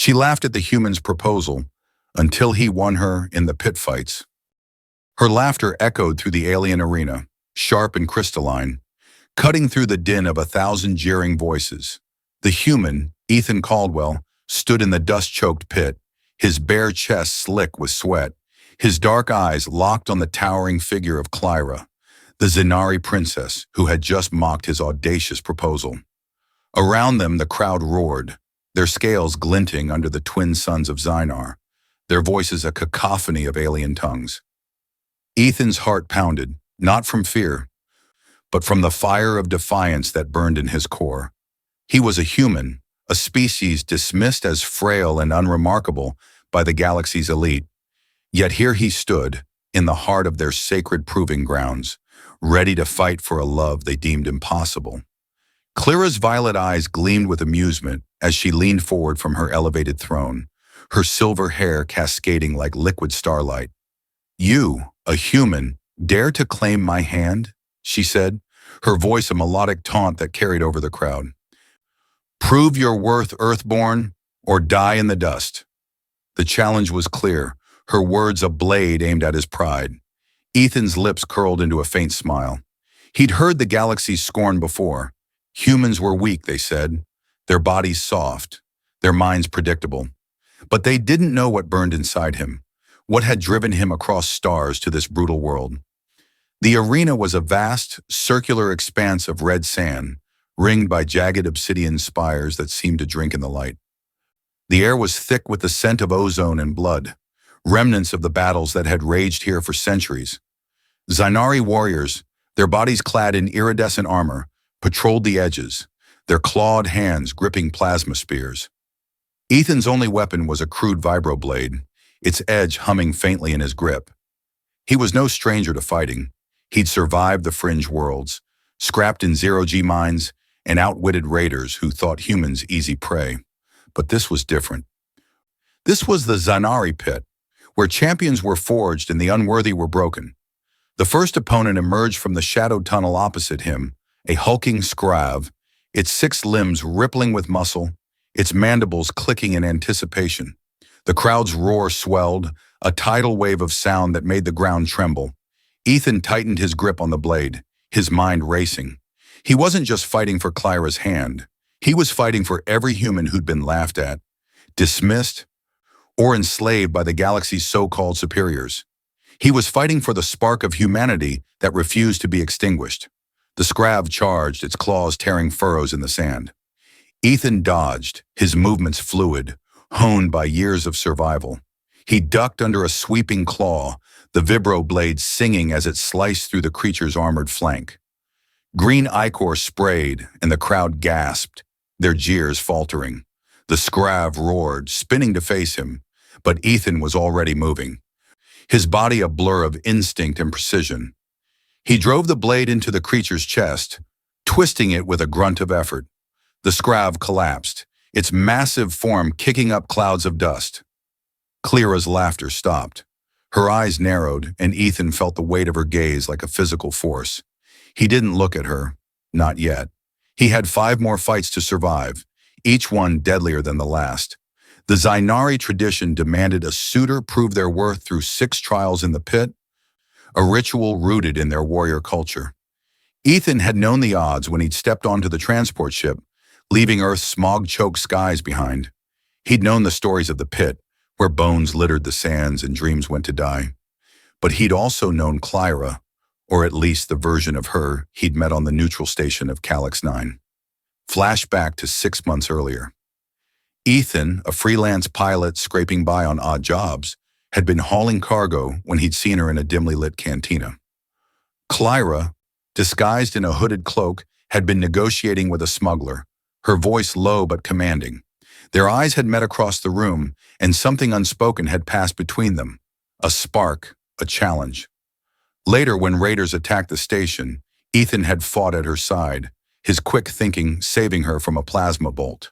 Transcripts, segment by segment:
She laughed at the human's proposal until he won her in the pit fights. Her laughter echoed through the alien arena, sharp and crystalline, cutting through the din of 1,000 jeering voices. The human, Ethan Caldwell, stood in the dust-choked pit, his bare chest slick with sweat, his dark eyes locked on the towering figure of Klyra, the Zynari princess who had just mocked his audacious proposal. Around them the crowd roared, their scales glinting under the twin suns of Zynar, their voices a cacophony of alien tongues. Ethan's heart pounded, not from fear, but from the fire of defiance that burned in his core. He was a human, a species dismissed as frail and unremarkable by the galaxy's elite. Yet here he stood, in the heart of their sacred proving grounds, ready to fight for a love they deemed impossible. Klyra's violet eyes gleamed with amusement as she leaned forward from her elevated throne, her silver hair cascading like liquid starlight. "You, a human, dare to claim my hand?" she said, her voice a melodic taunt that carried over the crowd. "Prove your worth, Earthborn, or die in the dust." The challenge was clear, her words a blade aimed at his pride. Ethan's lips curled into a faint smile. He'd heard the galaxy's scorn before. Humans were weak, they said, their bodies soft, their minds predictable. But they didn't know what burned inside him, what had driven him across stars to this brutal world. The arena was a vast, circular expanse of red sand, ringed by jagged obsidian spires that seemed to drink in the light. The air was thick with the scent of ozone and blood, remnants of the battles that had raged here for centuries. Zynari warriors, their bodies clad in iridescent armor, patrolled the edges, their clawed hands gripping plasma spears. Ethan's only weapon was a crude vibroblade, its edge humming faintly in his grip. He was no stranger to fighting. He'd survived the fringe worlds, scrapped in zero-G mines, and outwitted raiders who thought humans easy prey. But this was different. This was the Zynari Pit, where champions were forged and the unworthy were broken. The first opponent emerged from the shadowed tunnel opposite him, a hulking scrav, its 6 limbs rippling with muscle, its mandibles clicking in anticipation. The crowd's roar swelled, a tidal wave of sound that made the ground tremble. Ethan tightened his grip on the blade, his mind racing. He wasn't just fighting for Klyra's hand. He was fighting for every human who'd been laughed at, dismissed, or enslaved by the galaxy's so-called superiors. He was fighting for the spark of humanity that refused to be extinguished. The scrav charged, its claws tearing furrows in the sand. Ethan dodged, his movements fluid, honed by years of survival. He ducked under a sweeping claw, the vibro blade singing as it sliced through the creature's armored flank. Green ichor sprayed, and the crowd gasped, their jeers faltering. The scrav roared, spinning to face him, but Ethan was already moving, his body a blur of instinct and precision. He drove the blade into the creature's chest, twisting it with a grunt of effort. The scrav collapsed, its massive form kicking up clouds of dust. Klyra's laughter stopped. Her eyes narrowed, and Ethan felt the weight of her gaze like a physical force. He didn't look at her, not yet. He had 5 more fights to survive, each one deadlier than the last. The Zynari tradition demanded a suitor prove their worth through 6 trials in the pit, a ritual rooted in their warrior culture. Ethan had known the odds when he'd stepped onto the transport ship, leaving Earth's smog-choked skies behind. He'd known the stories of the pit, where bones littered the sands and dreams went to die. But he'd also known Klyra, or at least the version of her he'd met on the neutral station of Calyx 9. Flashback to 6 months earlier. Ethan, a freelance pilot scraping by on odd jobs, had been hauling cargo when he'd seen her in a dimly lit cantina. Klyra, disguised in a hooded cloak, had been negotiating with a smuggler, her voice low but commanding. Their eyes had met across the room, and something unspoken had passed between them, a spark, a challenge. Later, when raiders attacked the station, Ethan had fought at her side, his quick thinking saving her from a plasma bolt.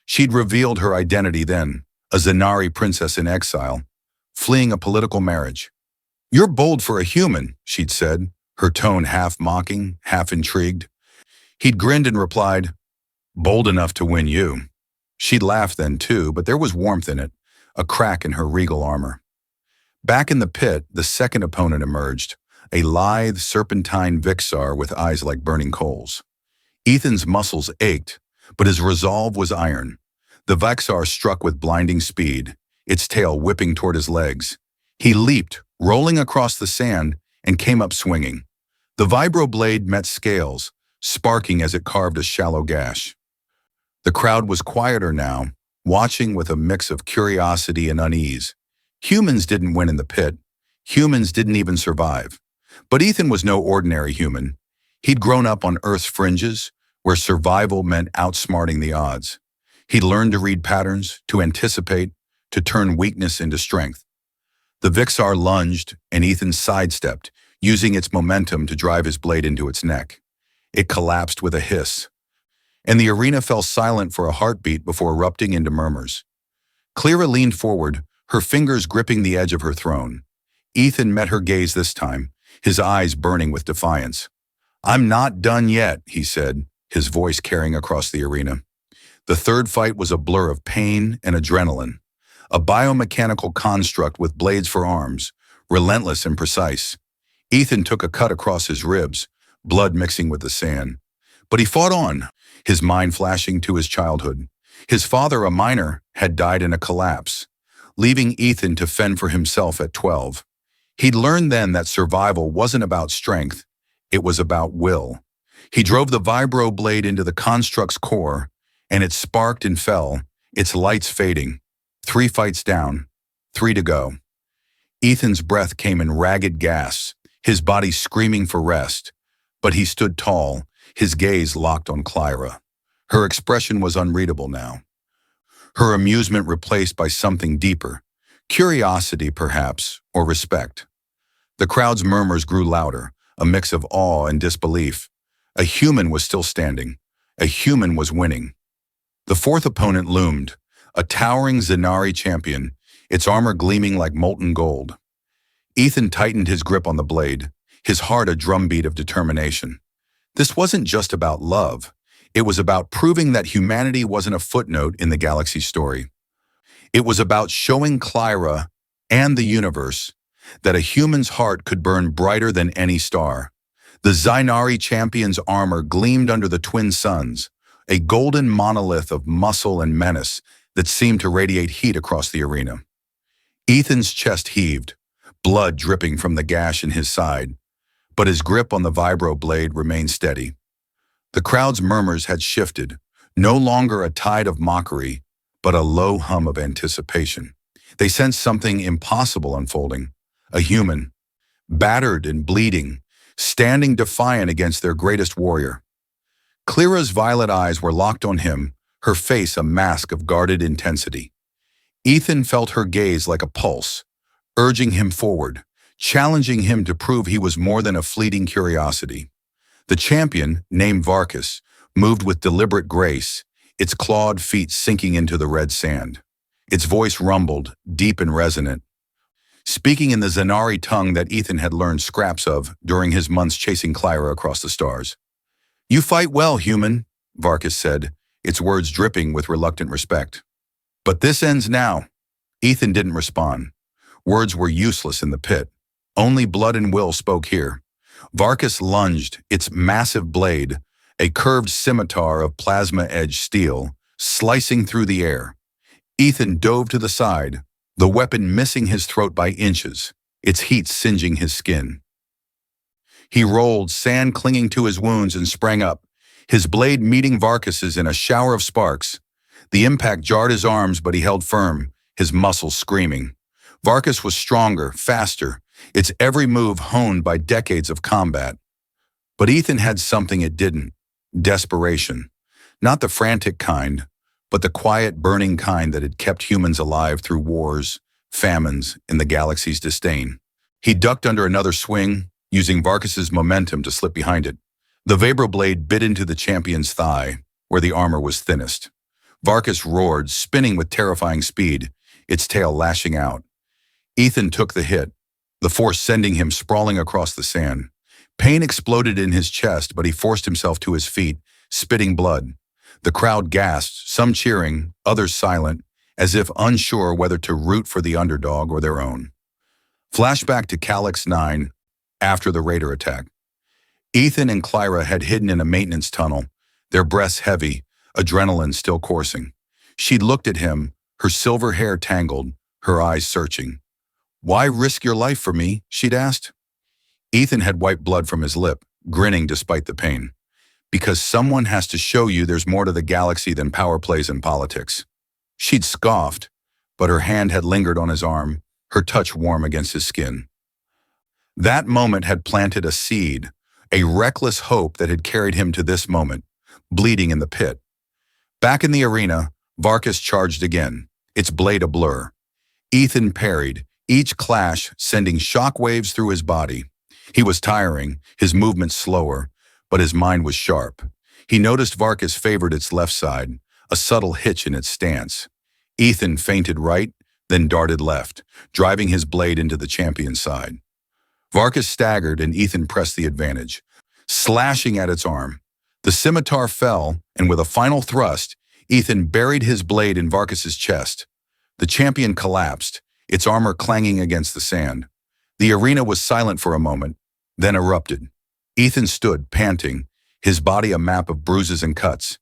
She'd revealed her identity then, a Zynari princess in exile, fleeing a political marriage. "You're bold for a human," she'd said, her tone half mocking, half intrigued. He'd grinned and replied, "Bold enough to win you." She'd laughed then too, but there was warmth in it, a crack in her regal armor. Back in the pit, the second opponent emerged, a lithe, serpentine Vixar with eyes like burning coals. Ethan's muscles ached, but his resolve was iron. The Vixar struck with blinding speed, its tail whipping toward his legs. He leaped, rolling across the sand, and came up swinging. The vibroblade met scales, sparking as it carved a shallow gash. The crowd was quieter now, watching with a mix of curiosity and unease. Humans didn't win in the pit. Humans didn't even survive. But Ethan was no ordinary human. He'd grown up on Earth's fringes, where survival meant outsmarting the odds. He'd learned to read patterns, to anticipate, to turn weakness into strength. The Vixar lunged, and Ethan sidestepped, using its momentum to drive his blade into its neck. It collapsed with a hiss, and the arena fell silent for a heartbeat before erupting into murmurs. Klyra leaned forward, her fingers gripping the edge of her throne. Ethan met her gaze this time, his eyes burning with defiance. "I'm not done yet," he said, his voice carrying across the arena. The third fight was a blur of pain and adrenaline, a biomechanical construct with blades for arms, relentless and precise. Ethan took a cut across his ribs, blood mixing with the sand. But he fought on, his mind flashing to his childhood. His father, a miner, had died in a collapse, leaving Ethan to fend for himself at 12. He'd learned then that survival wasn't about strength, it was about will. He drove the vibro blade into the construct's core, and it sparked and fell, its lights fading. 3 fights down, 3 to go. Ethan's breath came in ragged gasps, his body screaming for rest. But he stood tall, his gaze locked on Klyra. Her expression was unreadable now. Her amusement replaced by something deeper, curiosity perhaps, or respect. The crowd's murmurs grew louder, a mix of awe and disbelief. A human was still standing. A human was winning. The fourth opponent loomed, a towering Zynari champion, its armor gleaming like molten gold. Ethan tightened his grip on the blade, his heart a drumbeat of determination. This wasn't just about love. It was about proving that humanity wasn't a footnote in the galaxy story. It was about showing Klyra and the universe that a human's heart could burn brighter than any star. The Zynari champion's armor gleamed under the twin suns, a golden monolith of muscle and menace that seemed to radiate heat across the arena. Ethan's chest heaved, blood dripping from the gash in his side, but his grip on the vibro blade remained steady. The crowd's murmurs had shifted, no longer a tide of mockery, but a low hum of anticipation. They sensed something impossible unfolding, a human, battered and bleeding, standing defiant against their greatest warrior. Klyra's violet eyes were locked on him, her face a mask of guarded intensity. Ethan felt her gaze like a pulse, urging him forward, challenging him to prove he was more than a fleeting curiosity. The champion, named Varkas, moved with deliberate grace, its clawed feet sinking into the red sand. Its voice rumbled, deep and resonant, speaking in the Zynari tongue that Ethan had learned scraps of during his months chasing Klyra across the stars. "You fight well, human," Varkas said, its words dripping with reluctant respect. "But this ends now." Ethan didn't respond. Words were useless in the pit. Only blood and will spoke here. Varkas lunged, its massive blade, a curved scimitar of plasma-edged steel, slicing through the air. Ethan dove to the side, the weapon missing his throat by inches, its heat singeing his skin. He rolled, sand clinging to his wounds, and sprang up, his blade meeting Varkas's in a shower of sparks. The impact jarred his arms, but he held firm, his muscles screaming. Varkas was stronger, faster, its every move honed by decades of combat. But Ethan had something it didn't: desperation. Not the frantic kind, but the quiet, burning kind that had kept humans alive through wars, famines, and the galaxy's disdain. He ducked under another swing, using Varkas's momentum to slip behind it. The vibroblade bit into the champion's thigh, where the armor was thinnest. Varkas roared, spinning with terrifying speed, its tail lashing out. Ethan took the hit, the force sending him sprawling across the sand. Pain exploded in his chest, but he forced himself to his feet, spitting blood. The crowd gasped, some cheering, others silent, as if unsure whether to root for the underdog or their own. Flashback to Calyx 9 after the Raider attack. Ethan and Klyra had hidden in a maintenance tunnel, their breaths heavy, adrenaline still coursing. She'd looked at him, her silver hair tangled, her eyes searching. "Why risk your life for me?" she'd asked. Ethan had wiped blood from his lip, grinning despite the pain. "Because someone has to show you there's more to the galaxy than power plays and politics." She'd scoffed, but her hand had lingered on his arm, her touch warm against his skin. That moment had planted a seed, a reckless hope that had carried him to this moment, bleeding in the pit. Back in the arena, Varkas charged again, its blade a blur. Ethan parried, each clash sending shockwaves through his body. He was tiring, his movements slower, but his mind was sharp. He noticed Varkas favored its left side, a subtle hitch in its stance. Ethan feinted right, then darted left, driving his blade into the champion's side. Varkas staggered and Ethan pressed the advantage, slashing at its arm. The scimitar fell, and with a final thrust, Ethan buried his blade in Varkas's chest. The champion collapsed, its armor clanging against the sand. The arena was silent for a moment, then erupted. Ethan stood, panting, his body a map of bruises and cuts.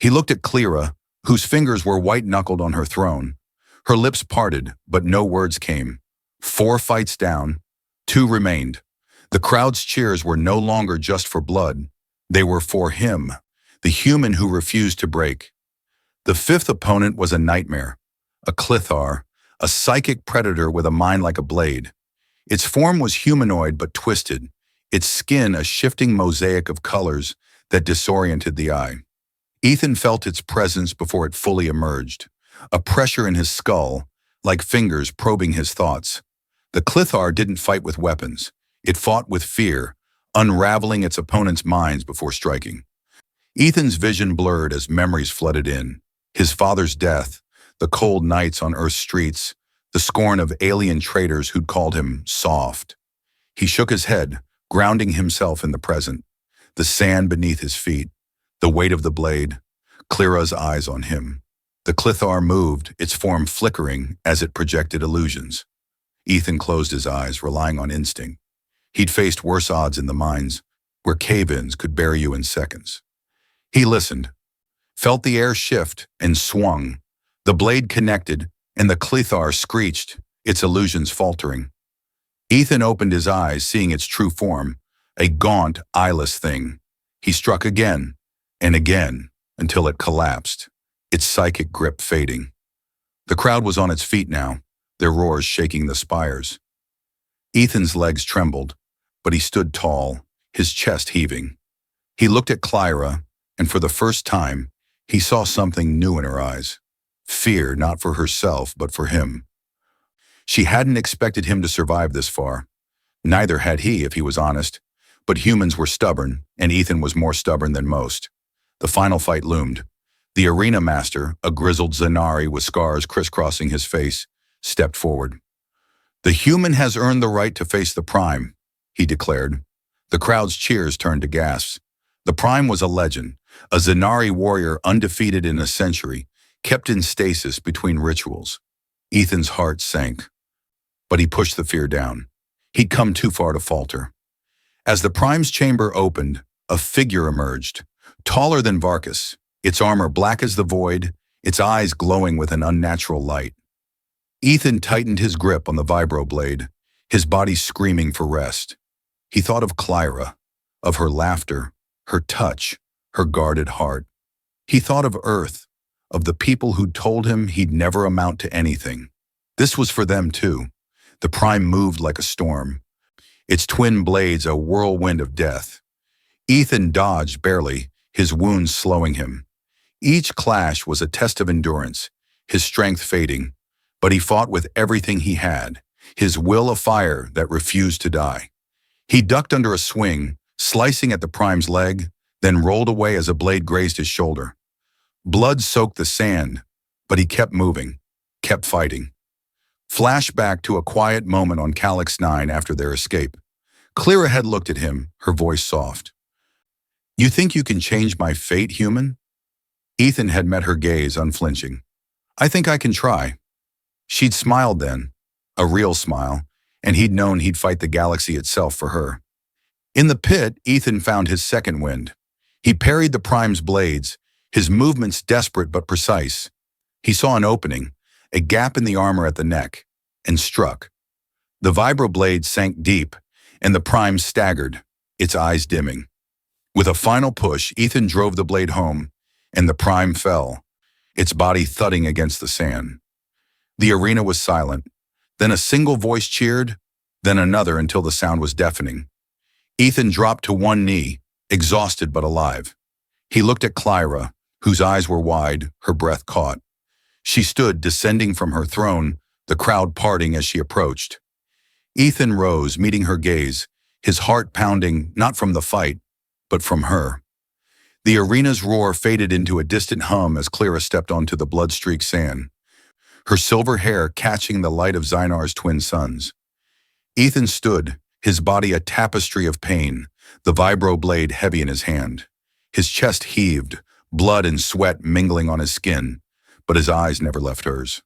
He looked at Klyra, whose fingers were white-knuckled on her throne. Her lips parted, but no words came. 4 fights down, 2 remained. The crowd's cheers were no longer just for blood. They were for him, the human who refused to break. The 5th opponent was a nightmare, a Klythar, a psychic predator with a mind like a blade. Its form was humanoid but twisted, its skin a shifting mosaic of colors that disoriented the eye. Ethan felt its presence before it fully emerged, a pressure in his skull, like fingers probing his thoughts. The Klythar didn't fight with weapons. It fought with fear, unraveling its opponent's minds before striking. Ethan's vision blurred as memories flooded in. His father's death, the cold nights on Earth's streets, the scorn of alien traitors who'd called him soft. He shook his head, grounding himself in the present. The sand beneath his feet, the weight of the blade, Klyra's eyes on him. The Klythar moved, its form flickering as it projected illusions. Ethan closed his eyes, relying on instinct. He'd faced worse odds in the mines, where cave-ins could bury you in seconds. He listened, felt the air shift, and swung. The blade connected, and the Klythar screeched, its illusions faltering. Ethan opened his eyes, seeing its true form, a gaunt, eyeless thing. He struck again, and again, until it collapsed, its psychic grip fading. The crowd was on its feet now, their roars shaking the spires. Ethan's legs trembled, but he stood tall, his chest heaving. He looked at Klyra, and for the first time, he saw something new in her eyes. Fear, not for herself, but for him. She hadn't expected him to survive this far. Neither had he, if he was honest. But humans were stubborn, and Ethan was more stubborn than most. The final fight loomed. The arena master, a grizzled Zynari with scars crisscrossing his face, stepped forward. "The human has earned the right to face the Prime," he declared. The crowd's cheers turned to gasps. The Prime was a legend, a Zynari warrior undefeated in a century, kept in stasis between rituals. Ethan's heart sank, but he pushed the fear down. He'd come too far to falter. As the Prime's chamber opened, a figure emerged, taller than Varkas, its armor black as the void, its eyes glowing with an unnatural light. Ethan tightened his grip on the vibroblade, his body screaming for rest. He thought of Klyra, of her laughter, her touch, her guarded heart. He thought of Earth, of the people who'd told him he'd never amount to anything. This was for them too. The Prime moved like a storm, its twin blades a whirlwind of death. Ethan dodged barely, his wounds slowing him. Each clash was a test of endurance, his strength fading, but he fought with everything he had, his will a fire that refused to die. He ducked under a swing, slicing at the Prime's leg, then rolled away as a blade grazed his shoulder. Blood soaked the sand, but he kept moving, kept fighting. Flashback to a quiet moment on Calyx 9 after their escape. Klyra had looked at him, her voice soft. "You think you can change my fate, human?" Ethan had met her gaze unflinching. I think I can try. She'd smiled then, a real smile, and he'd known he'd fight the galaxy itself for her. In the pit, Ethan found his second wind. He parried the Prime's blades, his movements desperate but precise. He saw an opening, a gap in the armor at the neck, and struck. The vibroblade sank deep, and the Prime staggered, its eyes dimming. With a final push, Ethan drove the blade home, and the Prime fell, its body thudding against the sand. The arena was silent. Then a single voice cheered, then another until the sound was deafening. Ethan dropped to one knee, exhausted but alive. He looked at Klyra, whose eyes were wide, her breath caught. She stood descending from her throne, the crowd parting as she approached. Ethan rose, meeting her gaze, his heart pounding not from the fight, but from her. The arena's roar faded into a distant hum as Klyra stepped onto the blood-streaked sand, her silver hair catching the light of Zynar's twin suns. Ethan stood, his body a tapestry of pain, the vibro blade heavy in his hand. His chest heaved, blood and sweat mingling on his skin, but his eyes never left hers.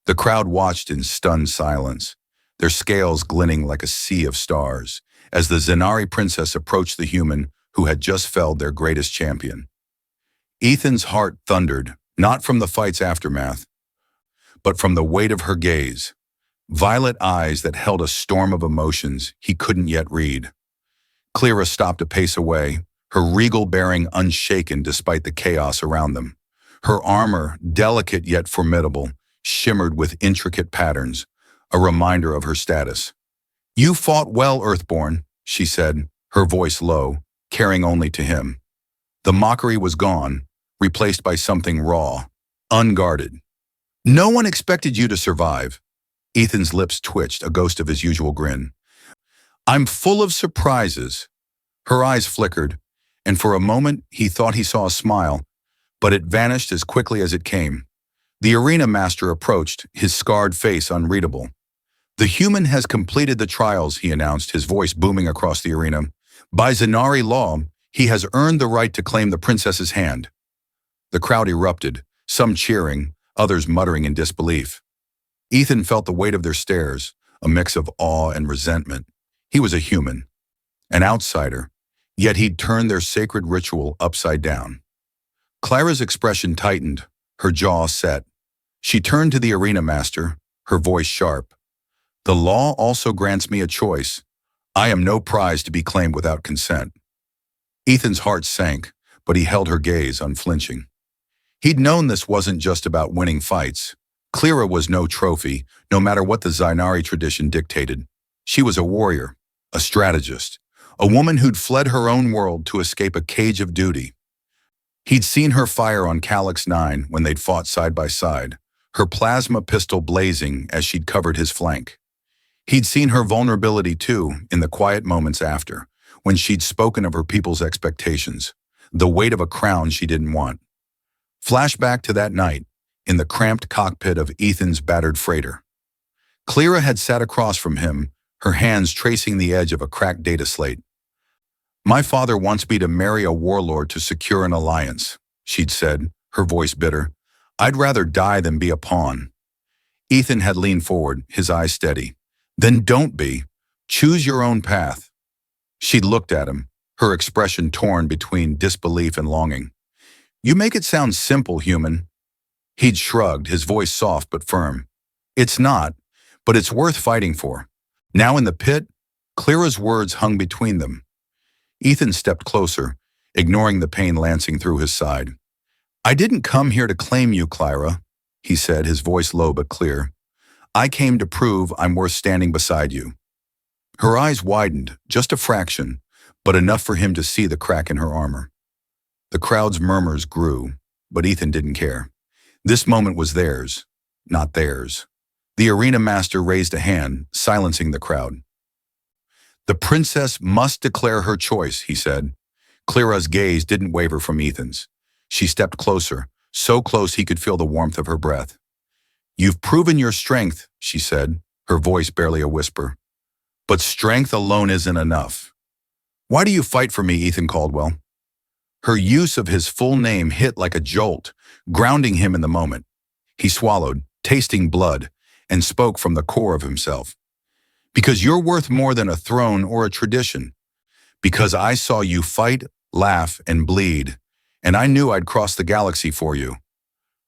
The crowd watched in stunned silence, their scales glinting like a sea of stars, as the Zynari princess approached the human who had just felled their greatest champion. Ethan's heart thundered, not from the fight's aftermath, but from the weight of her gaze, violet eyes that held a storm of emotions he couldn't yet read. Klyra stopped a pace away, her regal bearing unshaken despite the chaos around them. Her armor, delicate yet formidable, shimmered with intricate patterns, a reminder of her status. "You fought well, Earthborn," she said, her voice low, caring only to him. The mockery was gone, replaced by something raw, unguarded. "No one expected you to survive." Ethan's lips twitched, a ghost of his usual grin. "I'm full of surprises." Her eyes flickered, and for a moment he thought he saw a smile, but it vanished as quickly as it came. The arena master approached, his scarred face unreadable. "The human has completed the trials," he announced, his voice booming across the arena. "By Zynari law, he has earned the right to claim the princess's hand." The crowd erupted, some cheering, others muttering in disbelief. Ethan felt the weight of their stares, a mix of awe and resentment. He was a human, an outsider, yet he'd turned their sacred ritual upside down. Klyra's expression tightened, her jaw set. She turned to the arena master, her voice sharp. "The law also grants me a choice. I am no prize to be claimed without consent." Ethan's heart sank, but he held her gaze unflinching. He'd known this wasn't just about winning fights. Klyra was no trophy, no matter what the Zynari tradition dictated. She was a warrior, a strategist, a woman who'd fled her own world to escape a cage of duty. He'd seen her fire on Calyx 9 when they'd fought side by side, her plasma pistol blazing as she'd covered his flank. He'd seen her vulnerability too, in the quiet moments after, when she'd spoken of her people's expectations, the weight of a crown she didn't want. Flashback to that night, in the cramped cockpit of Ethan's battered freighter. Klyra had sat across from him, her hands tracing the edge of a cracked data slate. "My father wants me to marry a warlord to secure an alliance," she'd said, her voice bitter. "I'd rather die than be a pawn." Ethan had leaned forward, his eyes steady. "Then don't be. Choose your own path." She'd looked at him, her expression torn between disbelief and longing. "You make it sound simple, human." He'd shrugged, his voice soft but firm. "It's not, but it's worth fighting for." Now in the pit, Klyra's words hung between them. Ethan stepped closer, ignoring the pain lancing through his side. "I didn't come here to claim you, Klyra," he said, his voice low but clear. "I came to prove I'm worth standing beside you." Her eyes widened, just a fraction, but enough for him to see the crack in her armor. The crowd's murmurs grew, but Ethan didn't care. This moment was theirs, not theirs. The arena master raised a hand, silencing the crowd. "The princess must declare her choice," he said. Klyra's gaze didn't waver from Ethan's. She stepped closer, so close he could feel the warmth of her breath. "You've proven your strength," she said, her voice barely a whisper. "But strength alone isn't enough. Why do you fight for me, Ethan Caldwell?" Her use of his full name hit like a jolt, grounding him in the moment. He swallowed, tasting blood, and spoke from the core of himself. Because you're worth more than a throne or a tradition. Because I saw you fight, laugh, and bleed, and I knew I'd cross the galaxy for you.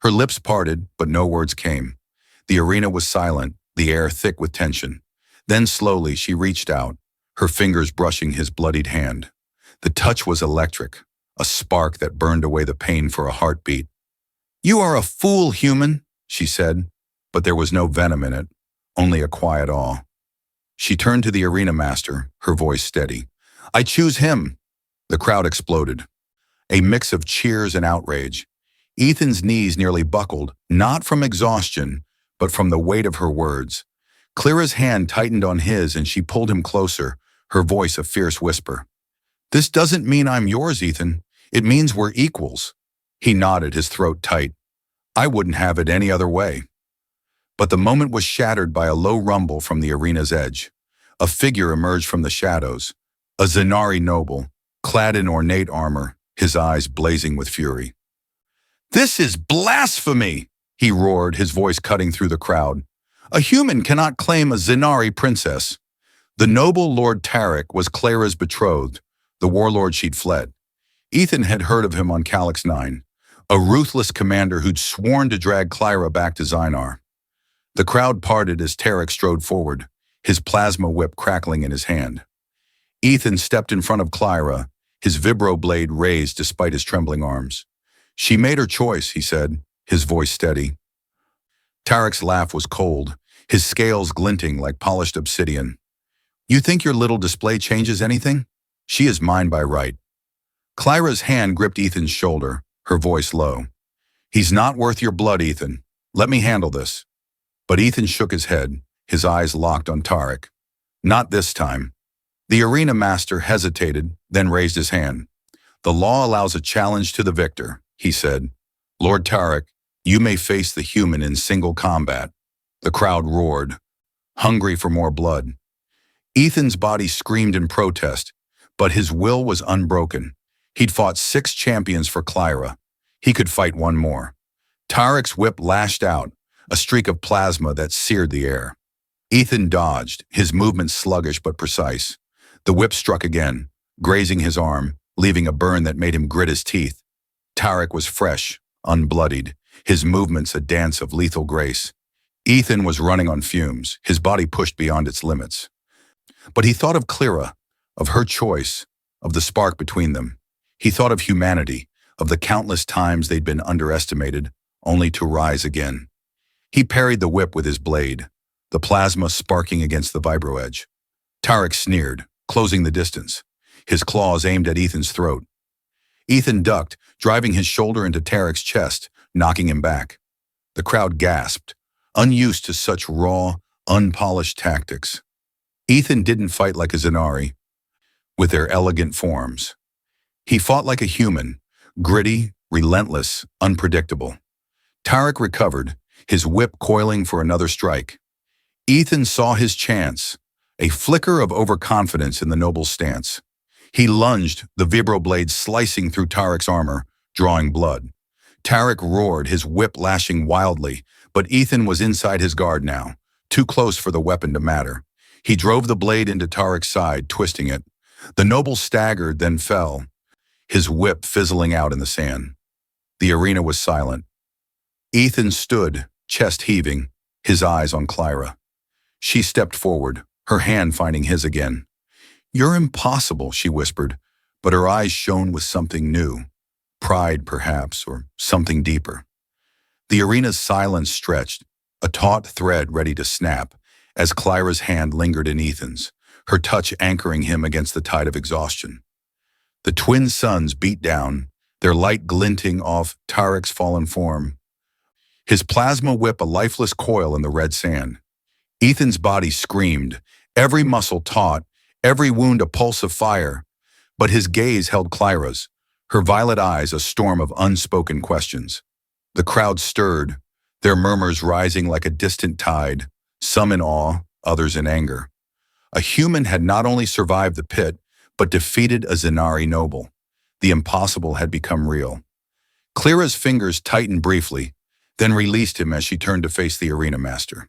Her lips parted, but no words came. The arena was silent, the air thick with tension. Then slowly she reached out, her fingers brushing his bloodied hand. The touch was electric, a spark that burned away the pain for a heartbeat. "You are a fool, human," she said, but there was no venom in it, only a quiet awe. She turned to the arena master, her voice steady. "I choose him." The crowd exploded. A mix of cheers and outrage. Ethan's knees nearly buckled, not from exhaustion, but from the weight of her words. Klyra's hand tightened on his and she pulled him closer, her voice a fierce whisper. "This doesn't mean I'm yours, Ethan. It means we're equals." He nodded, his throat tight. "I wouldn't have it any other way." But the moment was shattered by a low rumble from the arena's edge. A figure emerged from the shadows, a Zynari noble, clad in ornate armor, his eyes blazing with fury. "This is blasphemy!" he roared, his voice cutting through the crowd. "A human cannot claim a Zynari princess." The noble Lord Tarek was Klyra's betrothed, the warlord she'd fled. Ethan had heard of him on Calyx 9, a ruthless commander who'd sworn to drag Klyra back to Zynar. The crowd parted as Tarek strode forward, his plasma whip crackling in his hand. Ethan stepped in front of Klyra, his vibro blade raised despite his trembling arms. "She made her choice," he said, his voice steady. Tarek's laugh was cold, his scales glinting like polished obsidian. "You think your little display changes anything? She is mine by right." Klyra's hand gripped Ethan's shoulder, her voice low. "He's not worth your blood, Ethan. Let me handle this." But Ethan shook his head, his eyes locked on Tarek. "Not this time." The arena master hesitated, then raised his hand. "The law allows a challenge to the victor," he said. "Lord Tarek, you may face the human in single combat." The crowd roared, hungry for more blood. Ethan's body screamed in protest, but his will was unbroken. He'd fought 6 champions for Klyra. He could fight one more. Tarek's whip lashed out, a streak of plasma that seared the air. Ethan dodged, his movements sluggish but precise. The whip struck again, grazing his arm, leaving a burn that made him grit his teeth. Tarek was fresh, unbloodied, his movements a dance of lethal grace. Ethan was running on fumes, his body pushed beyond its limits. But he thought of Klyra, of her choice, of the spark between them. He thought of humanity, of the countless times they'd been underestimated, only to rise again. He parried the whip with his blade, the plasma sparking against the vibro edge. Tarek sneered, closing the distance, his claws aimed at Ethan's throat. Ethan ducked, driving his shoulder into Tarek's chest, knocking him back. The crowd gasped, unused to such raw, unpolished tactics. Ethan didn't fight like a Zynari, with their elegant forms. He fought like a human, gritty, relentless, unpredictable. Tarek recovered, his whip coiling for another strike. Ethan saw his chance, a flicker of overconfidence in the noble's stance. He lunged, the vibro blade slicing through Tarek's armor, drawing blood. Tarek roared, his whip lashing wildly, but Ethan was inside his guard now, too close for the weapon to matter. He drove the blade into Tarek's side, twisting it. The noble staggered, then fell, his whip fizzling out in the sand. The arena was silent. Ethan stood, chest heaving, his eyes on Klyra. She stepped forward, her hand finding his again. "You're impossible," she whispered, but her eyes shone with something new. Pride, perhaps, or something deeper. The arena's silence stretched, a taut thread ready to snap, as Klyra's hand lingered in Ethan's, her touch anchoring him against the tide of exhaustion. The twin suns beat down, their light glinting off Tarek's fallen form. His plasma whip a lifeless coil in the red sand. Ethan's body screamed, every muscle taut, every wound a pulse of fire. But his gaze held Klyra's, her violet eyes a storm of unspoken questions. The crowd stirred, their murmurs rising like a distant tide, some in awe, others in anger. A human had not only survived the pit, but defeated a Zynari noble. The impossible had become real. Klyra's fingers tightened briefly, then released him as she turned to face the arena master.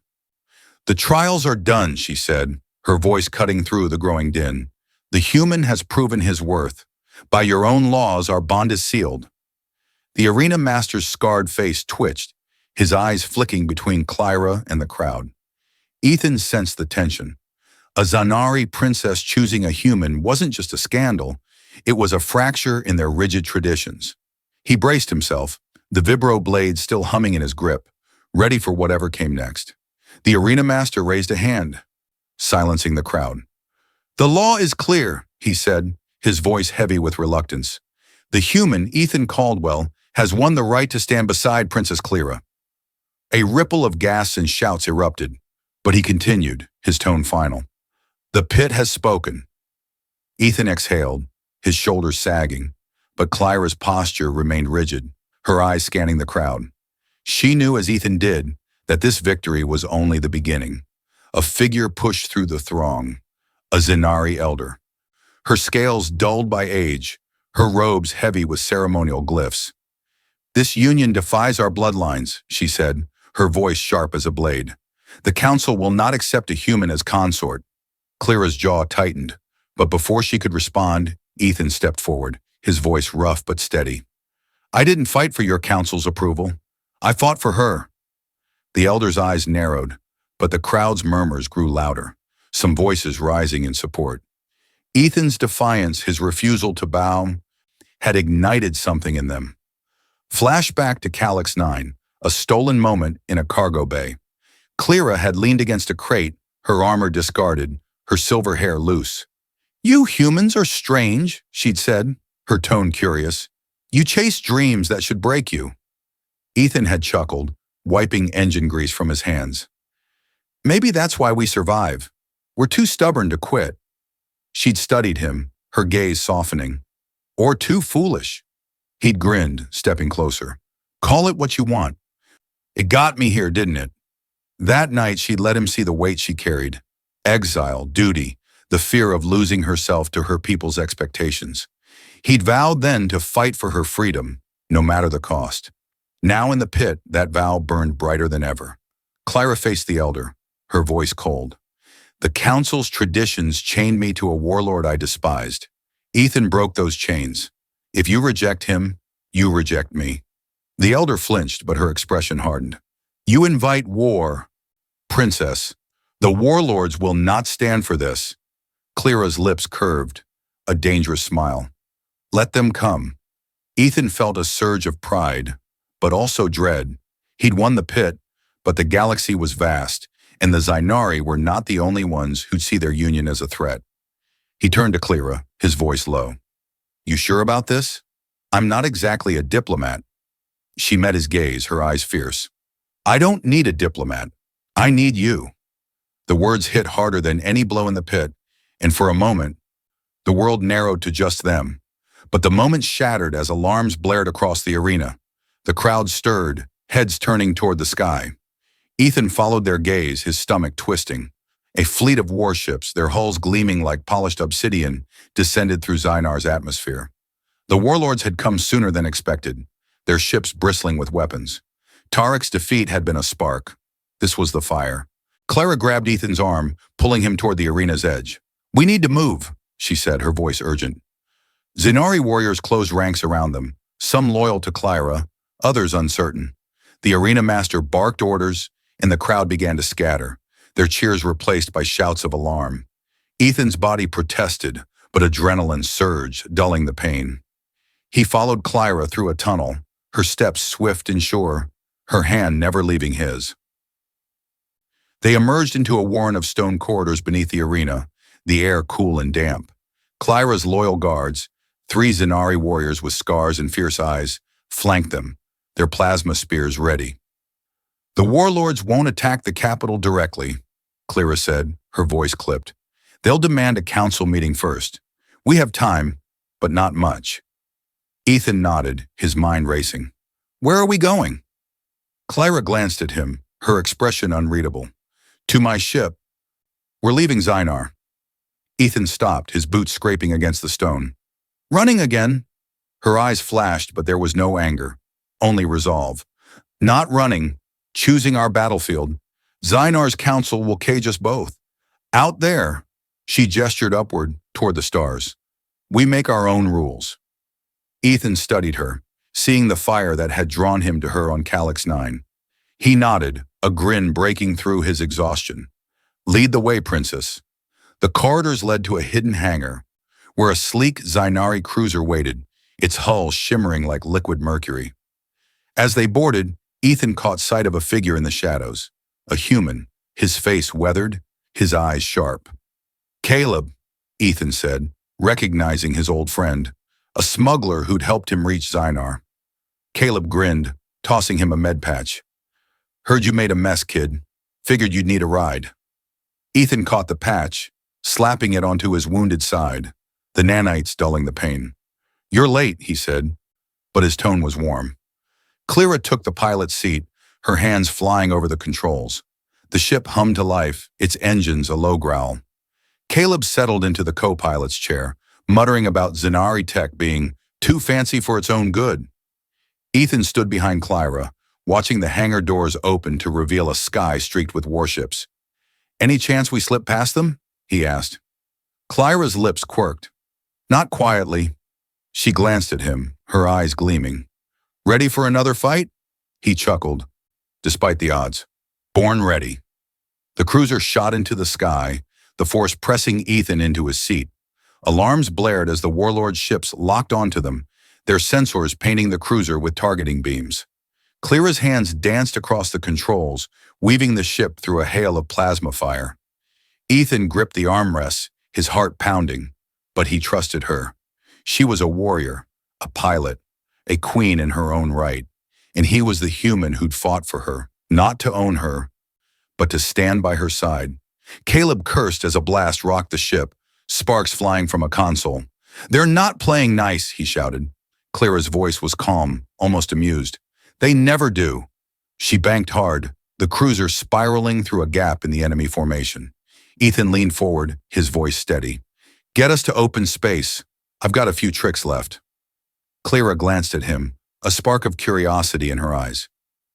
"The trials are done," she said, her voice cutting through the growing din. "The human has proven his worth. By your own laws, our bond is sealed." The arena master's scarred face twitched, his eyes flicking between Klyra and the crowd. Ethan sensed the tension. A Zynari princess choosing a human wasn't just a scandal, it was a fracture in their rigid traditions. He braced himself, the vibro blade still humming in his grip, ready for whatever came next. The arena master raised a hand, silencing the crowd. "The law is clear," he said, his voice heavy with reluctance. "The human, Ethan Caldwell, has won the right to stand beside Princess Klyra." A ripple of gasps and shouts erupted, but he continued, his tone final. "The pit has spoken." Ethan exhaled, his shoulders sagging, but Klyra's posture remained rigid, her eyes scanning the crowd. She knew, as Ethan did, that this victory was only the beginning. A figure pushed through the throng, a Zynari elder. Her scales dulled by age, her robes heavy with ceremonial glyphs. "This union defies our bloodlines," she said, her voice sharp as a blade. "The council will not accept a human as consort." Klyra's jaw tightened, but before she could respond, Ethan stepped forward, his voice rough but steady. "I didn't fight for your council's approval. I fought for her." The elder's eyes narrowed, but the crowd's murmurs grew louder, some voices rising in support. Ethan's defiance, his refusal to bow, had ignited something in them. Flashback to Calyx 9, a stolen moment in a cargo bay. Klyra had leaned against a crate, her armor discarded, her silver hair loose. "You humans are strange," she'd said, her tone curious. "You chase dreams that should break you." Ethan had chuckled, wiping engine grease from his hands. "Maybe that's why we survive. We're too stubborn to quit." She'd studied him, her gaze softening. "Or too foolish." He'd grinned, stepping closer. "Call it what you want. It got me here, didn't it?" That night, she'd let him see the weight she carried. Exile, duty, the fear of losing herself to her people's expectations. He'd vowed then to fight for her freedom, no matter the cost. Now in the pit, that vow burned brighter than ever. Klyra faced the elder, her voice cold. "The council's traditions chained me to a warlord I despised. Ethan broke those chains. If you reject him, you reject me." The elder flinched, but her expression hardened. "You invite war, princess. The warlords will not stand for this." Klyra's lips curved, a dangerous smile. "Let them come." Ethan felt a surge of pride, but also dread. He'd won the pit, but the galaxy was vast, and the Zynari were not the only ones who'd see their union as a threat. He turned to Klyra, his voice low. "You sure about this? I'm not exactly a diplomat." She met his gaze, her eyes fierce. "I don't need a diplomat. I need you." The words hit harder than any blow in the pit, and for a moment, the world narrowed to just them. But the moment shattered as alarms blared across the arena. The crowd stirred, heads turning toward the sky. Ethan followed their gaze, his stomach twisting. A fleet of warships, their hulls gleaming like polished obsidian, descended through Zynar's atmosphere. The warlords had come sooner than expected, their ships bristling with weapons. Tariq's defeat had been a spark. This was the fire. Klyra grabbed Ethan's arm, pulling him toward the arena's edge. "We need to move," she said, her voice urgent. Zynari warriors closed ranks around them, some loyal to Klyra, others uncertain. The arena master barked orders, and the crowd began to scatter, their cheers replaced by shouts of alarm. Ethan's body protested, but adrenaline surged, dulling the pain. He followed Klyra through a tunnel, her steps swift and sure, her hand never leaving his. They emerged into a warren of stone corridors beneath the arena, the air cool and damp. Klyra's loyal guards, 3 Zynari warriors with scars and fierce eyes, flanked them, their plasma spears ready. "The warlords won't attack the capital directly," Klyra said, her voice clipped. "They'll demand a council meeting first. We have time, but not much." Ethan nodded, his mind racing. "Where are we going?" Klyra glanced at him, her expression unreadable. "To my ship. We're leaving Zynar." Ethan stopped, his boots scraping against the stone. "Running again?" Her eyes flashed, but there was no anger, only resolve. Not running, choosing our battlefield. Zynar's council will cage us both. Out there, she gestured upward toward the stars. We make our own rules. Ethan studied her, seeing the fire that had drawn him to her on Calyx 9. He nodded, a grin breaking through his exhaustion. Lead the way, princess. The corridors led to a hidden hangar, where a sleek Zynari cruiser waited, its hull shimmering like liquid mercury. As they boarded, Ethan caught sight of a figure in the shadows, a human, his face weathered, his eyes sharp. Caleb, Ethan said, recognizing his old friend, a smuggler who'd helped him reach Zynar. Caleb grinned, tossing him a med patch. Heard you made a mess, kid. Figured you'd need a ride. Ethan caught the patch, slapping it onto his wounded side, the nanites dulling the pain. You're late, he said, but his tone was warm. Klyra took the pilot's seat, her hands flying over the controls. The ship hummed to life, its engines a low growl. Caleb settled into the co-pilot's chair, muttering about Zynari tech being too fancy for its own good. Ethan stood behind Klyra, watching the hangar doors open to reveal a sky streaked with warships. Any chance we slip past them? He asked. Klyra's lips quirked. Not quietly. She glanced at him, her eyes gleaming. Ready for another fight? He chuckled, despite the odds. Born ready. The cruiser shot into the sky, the force pressing Ethan into his seat. Alarms blared as the warlord's ships locked onto them, their sensors painting the cruiser with targeting beams. Klyra's hands danced across the controls, weaving the ship through a hail of plasma fire. Ethan gripped the armrests, his heart pounding, but he trusted her. She was a warrior, a pilot, a queen in her own right, and he was the human who'd fought for her, not to own her, but to stand by her side. Caleb cursed as a blast rocked the ship, sparks flying from a console. They're not playing nice, he shouted. Klyra's voice was calm, almost amused. They never do. She banked hard, the cruiser spiraling through a gap in the enemy formation. Ethan leaned forward, his voice steady. Get us to open space. I've got a few tricks left. Klyra glanced at him, a spark of curiosity in her eyes.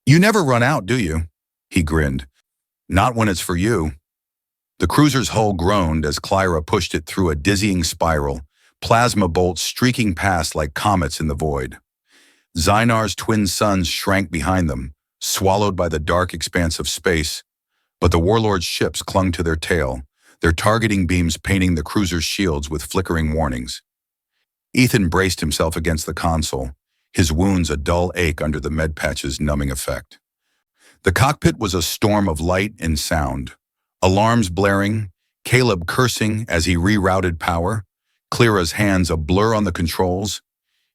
You never run out, do you? He grinned. Not when it's for you. The cruiser's hull groaned as Klyra pushed it through a dizzying spiral, plasma bolts streaking past like comets in the void. Zynar's twin suns shrank behind them, swallowed by the dark expanse of space, but the warlord's ships clung to their tail, their targeting beams painting the cruiser's shields with flickering warnings. Ethan braced himself against the console, his wounds a dull ache under the med patch's numbing effect. The cockpit was a storm of light and sound. Alarms blaring, Caleb cursing as he rerouted power, Klyra's hands a blur on the controls.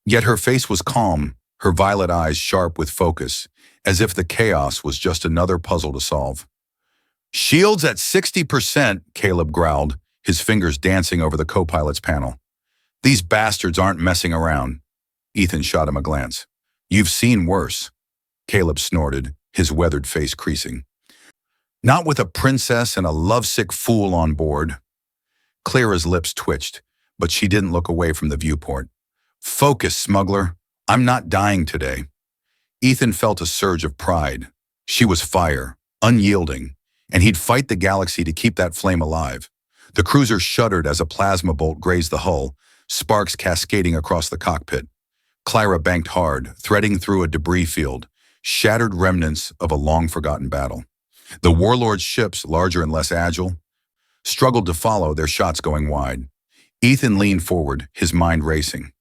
Yet her face was calm, her violet eyes sharp with focus, as if the chaos was just another puzzle to solve. Shields at 60%, Caleb growled, his fingers dancing over the co-pilot's panel. These bastards aren't messing around. Ethan shot him a glance. You've seen worse. Caleb snorted, his weathered face creasing. Not with a princess and a lovesick fool on board. Klyra's lips twitched, but she didn't look away from the viewport. Focus, smuggler. I'm not dying today. Ethan felt a surge of pride. She was fire, unyielding, and he'd fight the galaxy to keep that flame alive. The cruiser shuddered as a plasma bolt grazed the hull, sparks cascading across the cockpit. Klyra banked hard, threading through a debris field, shattered remnants of a long-forgotten battle. The warlord's ships, larger and less agile, struggled to follow, their shots going wide. Ethan leaned forward, his mind racing.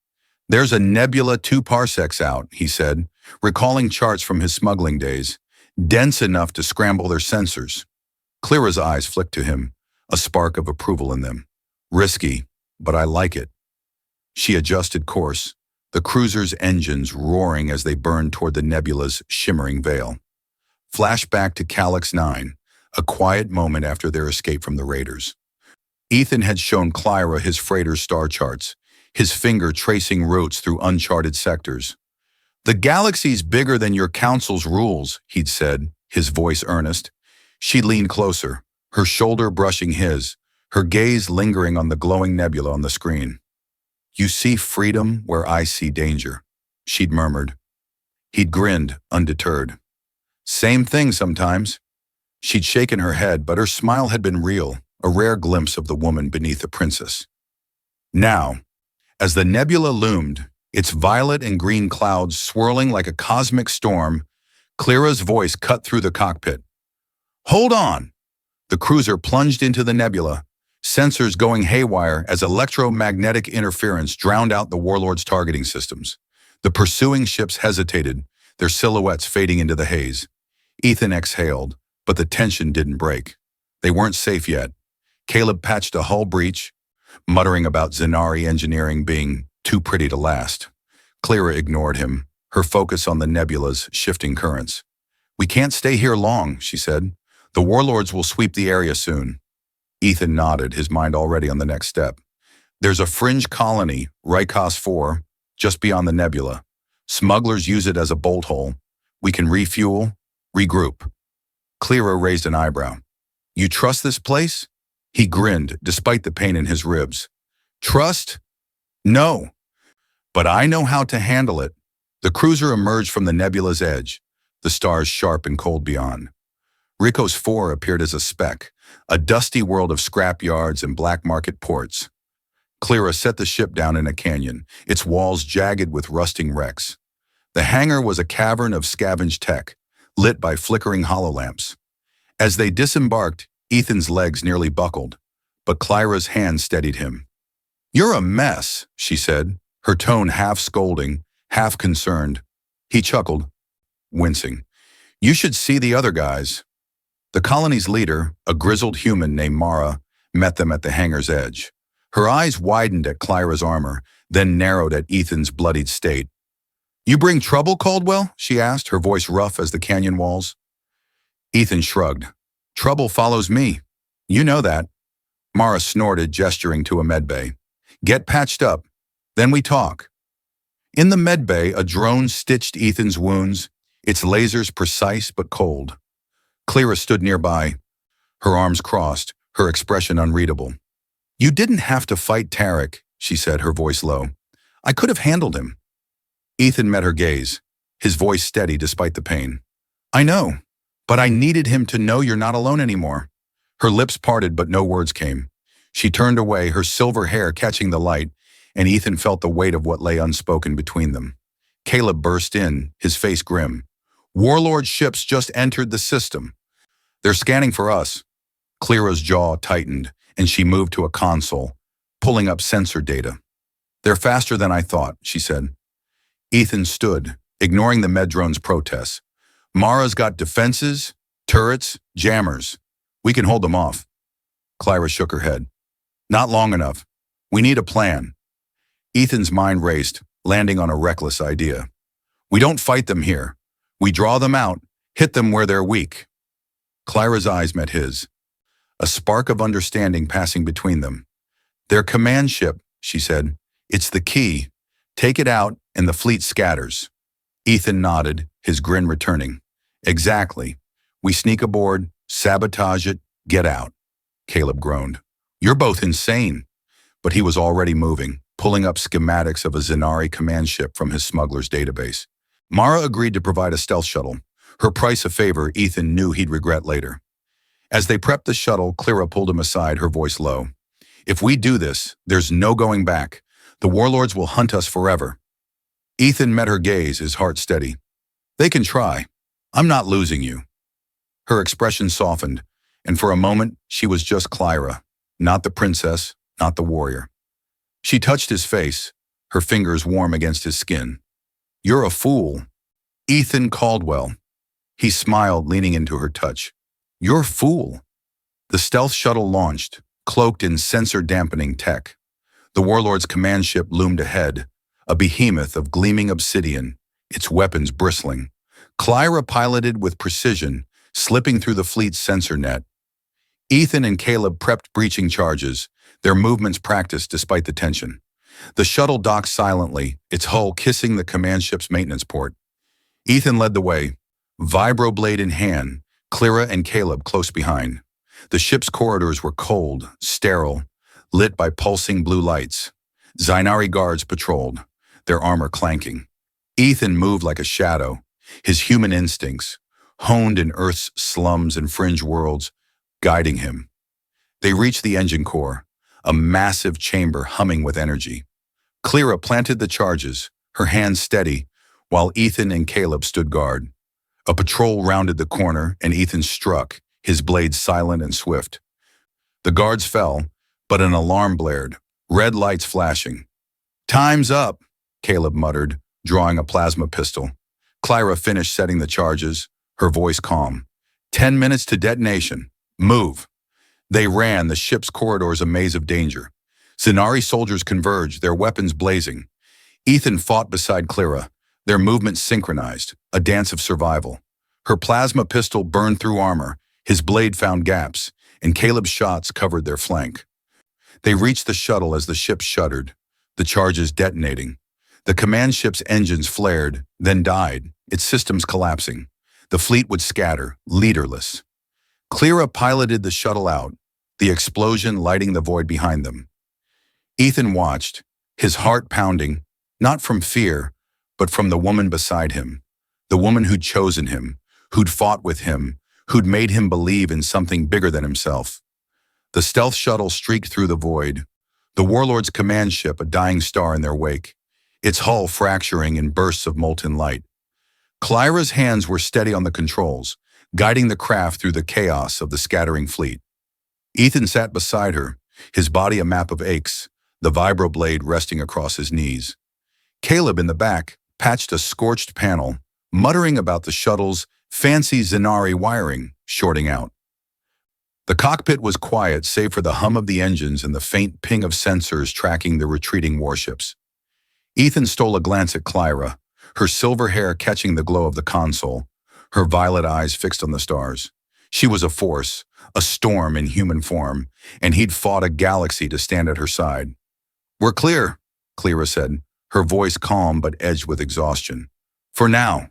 There's a nebula 2 parsecs out, he said, recalling charts from his smuggling days, dense enough to scramble their sensors. Klyra's eyes flicked to him, a spark of approval in them. Risky, but I like it. She adjusted course, the cruiser's engines roaring as they burned toward the nebula's shimmering veil. Flashback to Calyx 9, a quiet moment after their escape from the raiders. Ethan had shown Klyra his freighter's star charts, his finger tracing routes through uncharted sectors. The galaxy's bigger than your council's rules, he'd said, his voice earnest. She leaned closer, her shoulder brushing his, her gaze lingering on the glowing nebula on the screen. You see freedom where I see danger, she'd murmured. He'd grinned, undeterred. Same thing sometimes. She'd shaken her head, but her smile had been real, a rare glimpse of the woman beneath the princess. Now, as the nebula loomed, its violet and green clouds swirling like a cosmic storm, Klyra's voice cut through the cockpit. Hold on! The cruiser plunged into the nebula, sensors going haywire as electromagnetic interference drowned out the warlord's targeting systems. The pursuing ships hesitated, their silhouettes fading into the haze. Ethan exhaled, but the tension didn't break. They weren't safe yet. Caleb patched a hull breach, muttering about Zynari engineering being too pretty to last. Klyra ignored him, her focus on the nebula's shifting currents. We can't stay here long, she said. The warlords will sweep the area soon. Ethan nodded, his mind already on the next step. There's a fringe colony, Rykos 4, just beyond the nebula. Smugglers use it as a bolt hole. We can refuel, regroup. Klyra raised an eyebrow. You trust this place? He grinned, despite the pain in his ribs. Trust? No. But I know how to handle it. The cruiser emerged from the nebula's edge, the stars sharp and cold beyond. Rykos 4 appeared as a speck, a dusty world of scrap yards and black market ports. Klyra set the ship down in a canyon, its walls jagged with rusting wrecks. The hangar was a cavern of scavenged tech, lit by flickering hololamps. As they disembarked, Ethan's legs nearly buckled, but Klyra's hand steadied him. You're a mess, she said, her tone half scolding, half concerned. He chuckled, wincing. You should see the other guys. The colony's leader, a grizzled human named Mara, met them at the hangar's edge. Her eyes widened at Klyra's armor, then narrowed at Ethan's bloodied state. You bring trouble, Caldwell? She asked, her voice rough as the canyon walls. Ethan shrugged. Trouble follows me. You know that. Mara snorted, gesturing to a medbay. Get patched up, then we talk. In the medbay, a drone stitched Ethan's wounds, its lasers precise but cold. Klyra stood nearby, her arms crossed, her expression unreadable. You didn't have to fight Tarek, she said, her voice low. I could have handled him. Ethan met her gaze, his voice steady despite the pain. I know, but I needed him to know you're not alone anymore. Her lips parted, but no words came. She turned away, her silver hair catching the light, and Ethan felt the weight of what lay unspoken between them. Caleb burst in, his face grim. Warlord ships just entered the system. They're scanning for us. Klyra's jaw tightened, and she moved to a console, pulling up sensor data. They're faster than I thought, she said. Ethan stood, ignoring the Meddrone's protests. Mara's got defenses, turrets, jammers. We can hold them off. Klyra shook her head. Not long enough. We need a plan. Ethan's mind raced, landing on a reckless idea. We don't fight them here. We draw them out, hit them where they're weak. Klyra's eyes met his, a spark of understanding passing between them. Their command ship, she said. It's the key. Take it out and the fleet scatters. Ethan nodded, his grin returning. Exactly. We sneak aboard, sabotage it, get out. Caleb groaned. You're both insane. But he was already moving, pulling up schematics of a Zynari command ship from his smuggler's database. Mara agreed to provide a stealth shuttle, her price a favor Ethan knew he'd regret later. As they prepped the shuttle, Klyra pulled him aside, her voice low. If we do this, there's no going back. The warlords will hunt us forever. Ethan met her gaze, his heart steady. They can try. I'm not losing you. Her expression softened, and for a moment, she was just Klyra, not the princess, not the warrior. She touched his face, her fingers warm against his skin. You're a fool. Ethan Caldwell. He smiled, leaning into her touch. You're a fool. The stealth shuttle launched, cloaked in sensor-dampening tech. The warlord's command ship loomed ahead, a behemoth of gleaming obsidian, its weapons bristling. Klyra piloted with precision, slipping through the fleet's sensor net. Ethan and Caleb prepped breaching charges, their movements practiced despite the tension. The shuttle docked silently, its hull kissing the command ship's maintenance port. Ethan led the way, vibroblade in hand, Klyra and Caleb close behind. The ship's corridors were cold, sterile, lit by pulsing blue lights. Zynari guards patrolled, their armor clanking. Ethan moved like a shadow, his human instincts, honed in Earth's slums and fringe worlds, guiding him. They reached the engine core, a massive chamber humming with energy. Klyra planted the charges, her hands steady, while Ethan and Caleb stood guard. A patrol rounded the corner, and Ethan struck, his blade silent and swift. The guards fell, but an alarm blared, red lights flashing. "Time's up," Caleb muttered, drawing a plasma pistol. Klyra finished setting the charges, her voice calm. 10 minutes to detonation. Move." They ran, the ship's corridors a maze of danger. Zynari soldiers converged, their weapons blazing. Ethan fought beside Klyra, their movements synchronized, a dance of survival. Her plasma pistol burned through armor, his blade found gaps, and Caleb's shots covered their flank. They reached the shuttle as the ship shuddered, the charges detonating. The command ship's engines flared, then died, its systems collapsing. The fleet would scatter, leaderless. Klyra piloted the shuttle out, the explosion lighting the void behind them. Ethan watched, his heart pounding, not from fear, but from the woman beside him, the woman who'd chosen him, who'd fought with him, who'd made him believe in something bigger than himself. The stealth shuttle streaked through the void, the warlord's command ship a dying star in their wake, its hull fracturing in bursts of molten light. Klyra's hands were steady on the controls, guiding the craft through the chaos of the scattering fleet. Ethan sat beside her, his body a map of aches, the vibroblade resting across his knees. Caleb in the back patched a scorched panel, muttering about the shuttle's fancy Zynari wiring shorting out. The cockpit was quiet save for the hum of the engines and the faint ping of sensors tracking the retreating warships. Ethan stole a glance at Klyra, her silver hair catching the glow of the console, her violet eyes fixed on the stars. She was a force, a storm in human form, and he'd fought a galaxy to stand at her side. "We're clear," Klyra said, her voice calm but edged with exhaustion. "For now."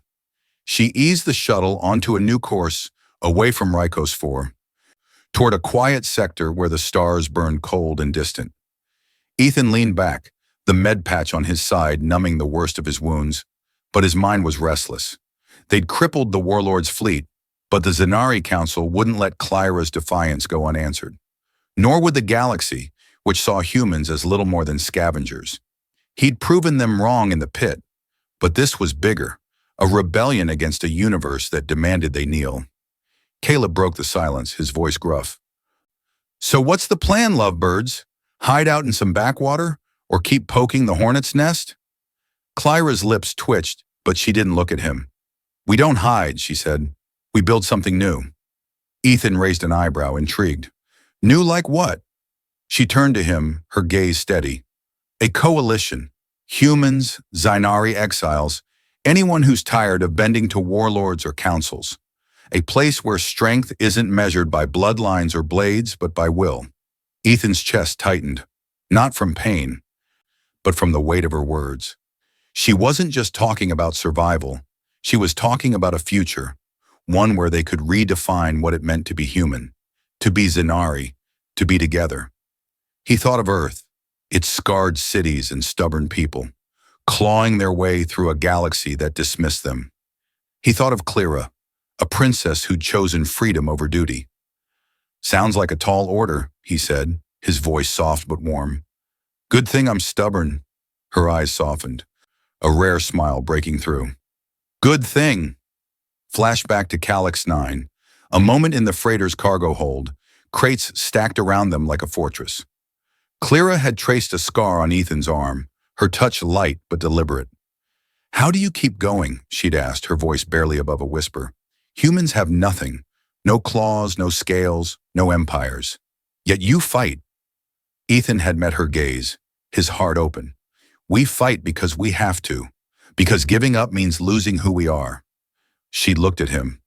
She eased the shuttle onto a new course, away from Rikos 4, toward a quiet sector where the stars burned cold and distant. Ethan leaned back, the med patch on his side numbing the worst of his wounds, but his mind was restless. They'd crippled the warlord's fleet, but the Zynari Council wouldn't let Klyra's defiance go unanswered. Nor would the galaxy, which saw humans as little more than scavengers. He'd proven them wrong in the pit, but this was bigger, a rebellion against a universe that demanded they kneel. Caleb broke the silence, his voice gruff. "So what's the plan, lovebirds? Hide out in some backwater, or keep poking the hornet's nest?" Klyra's lips twitched, but she didn't look at him. "We don't hide," she said. "We build something new." Ethan raised an eyebrow, intrigued. "New like what?" She turned to him, her gaze steady. "A coalition. Humans, Zynari exiles, anyone who's tired of bending to warlords or councils. A place where strength isn't measured by bloodlines or blades, but by will." Ethan's chest tightened, not from pain, but from the weight of her words. She wasn't just talking about survival. She was talking about a future, one where they could redefine what it meant to be human, to be Zynari, to be together. He thought of Earth, its scarred cities and stubborn people, clawing their way through a galaxy that dismissed them. He thought of Klyra, a princess who'd chosen freedom over duty. "Sounds like a tall order," he said, his voice soft but warm. "Good thing I'm stubborn." Her eyes softened, a rare smile breaking through. "Good thing." Flashback to Calyx 9, a moment in the freighter's cargo hold, crates stacked around them like a fortress. Klyra had traced a scar on Ethan's arm, her touch light but deliberate. "How do you keep going?" she'd asked, her voice barely above a whisper. "Humans have nothing, no claws, no scales, no empires. Yet you fight." Ethan had met her gaze, his heart open. "We fight because we have to, because giving up means losing who we are." She looked at him,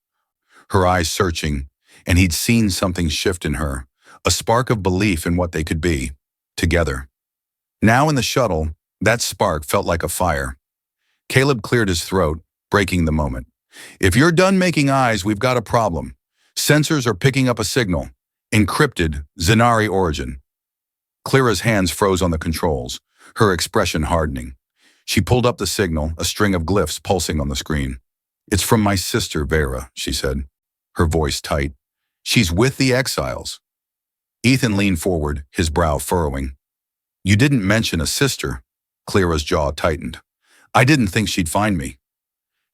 her eyes searching, and he'd seen something shift in her, a spark of belief in what they could be, together. Now in the shuttle, that spark felt like a fire. Caleb cleared his throat, breaking the moment. "If you're done making eyes, we've got a problem. Sensors are picking up a signal. Encrypted, Zynari origin." Klyra's hands froze on the controls, her expression hardening. She pulled up the signal, a string of glyphs pulsing on the screen. "It's from my sister, Vera," she said, her voice tight. "She's with the exiles." Ethan leaned forward, his brow furrowing. "You didn't mention a sister." Klyra's jaw tightened. "I didn't think she'd find me."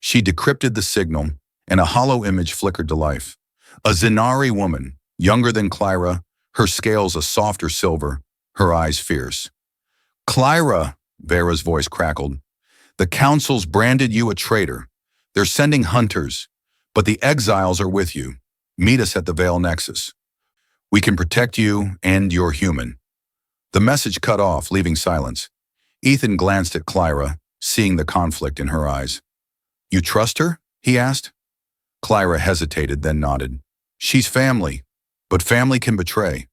She decrypted the signal, and a hollow image flickered to life. A Zynari woman, younger than Klyra, her scales a softer silver, her eyes fierce. "Klyra," Vera's voice crackled, "the council's branded you a traitor. They're sending hunters, but the exiles are with you. Meet us at the Veil Nexus. We can protect you, and you're human." The message cut off, leaving silence. Ethan glanced at Klyra, seeing the conflict in her eyes. "You trust her?" he asked. Klyra hesitated, then nodded. "She's family, but family can betray."